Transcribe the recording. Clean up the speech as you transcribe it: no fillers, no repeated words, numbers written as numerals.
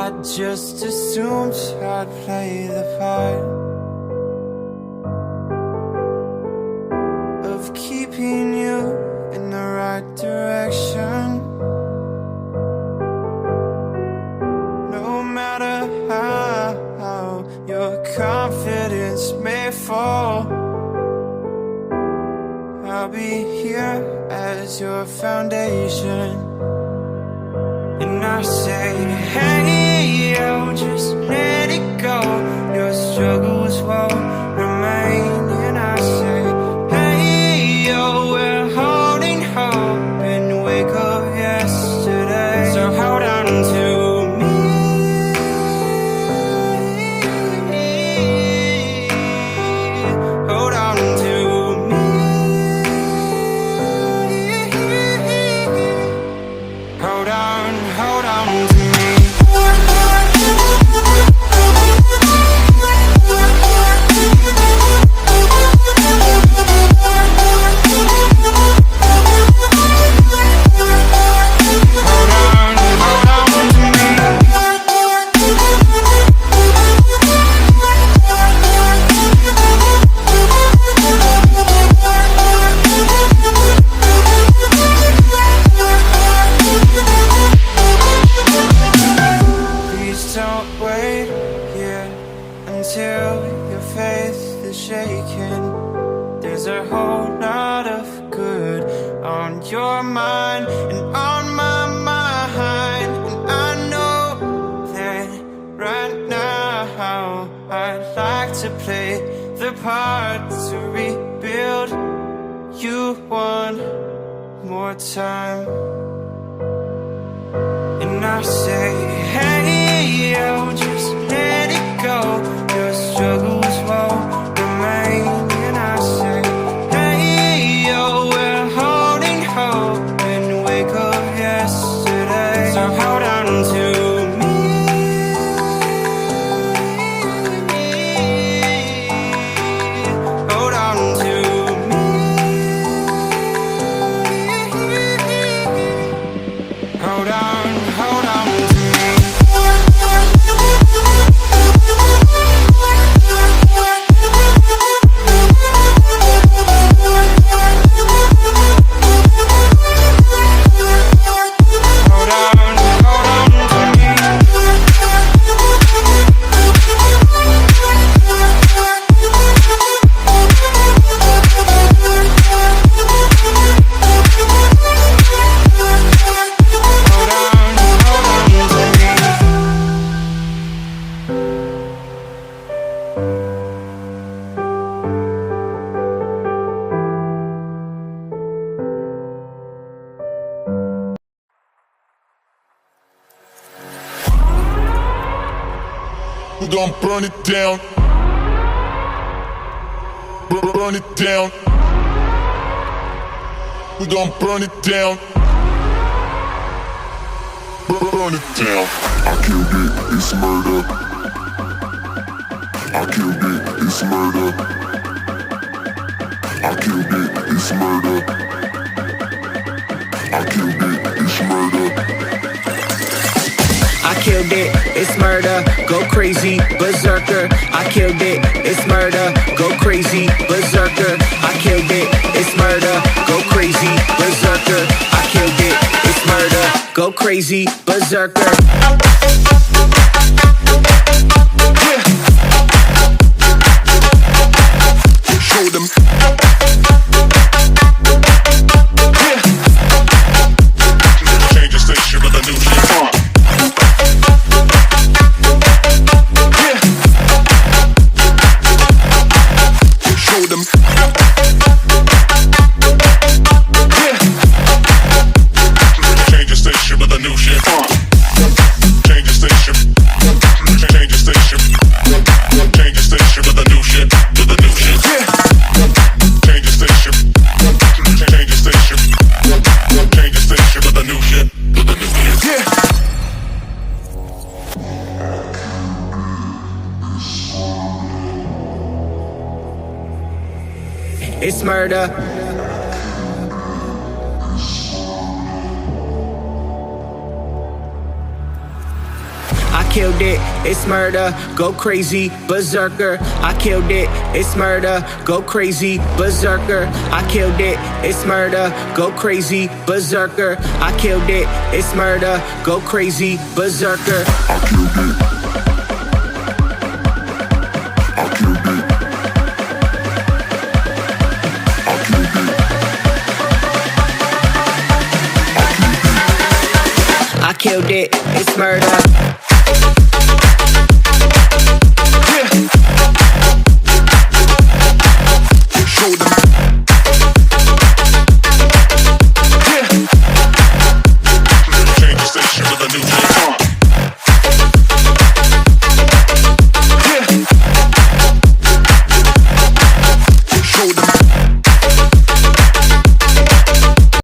I just assumed I'd play the part of keeping you in the right direction. No matter how your confidence may fall, I'll be here as your foundation. And I say, hey, yo, just let it go. Your struggles won't remain. And I say, hey, yo, we're holding hope and wake up yesterday. So hold on to me. Hold on to me. Hold on to me. Don't wait here until your faith is shaken. There's a whole lot of good on your mind and on my mind. And I know that right now I'd like to play the part to rebuild you one more time. And I say, hey, yo, just let it go. Your struggles won't remain. And I say, hey, yo, we're holding hope and wake up yesterday. So hold on to me. Hold on to me. Hold on to me. We gon' burn it down. Burn it down. We gon' burn it down. Burn it down. I killed it, it's murder. I killed it, it's murder. I killed it, it's murder. I killed it, it's murder. I killed it, it's murder, go crazy, berserker. I killed it, it's murder, go crazy, berserker. I killed it, it's murder, go crazy, berserker. I killed it, it's murder, go crazy, berserker. Show them. Change the station with a new shit. It's murder. I killed it, it's murder, go crazy, berserker. I killed it, it's murder, go crazy, berserker. I killed it, it's murder, go crazy, berserker. I killed it, it's murder, go crazy, berserker. I killed it. I killed it. I killed it. I killed it, it's murder.